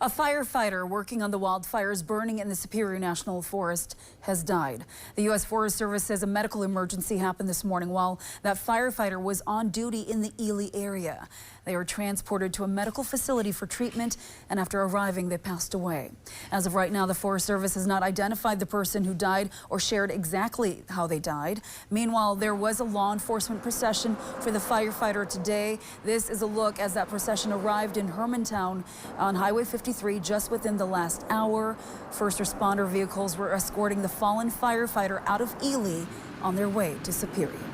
A firefighter working on the wildfires burning in the Superior National Forest has died. The U.S. Forest Service says a medical emergency happened this morning while that firefighter was on duty in the Ely area. They were transported to a medical facility for treatment, and after arriving, they passed away. As of right now, the Forest Service has not identified the person who died or shared exactly how they died. Meanwhile, there was a law enforcement procession for the firefighter today. This is a look as that procession arrived in Hermantown on Highway 53 just within the last hour. First responder vehicles were escorting the fallen firefighter out of Ely on their way to Superior.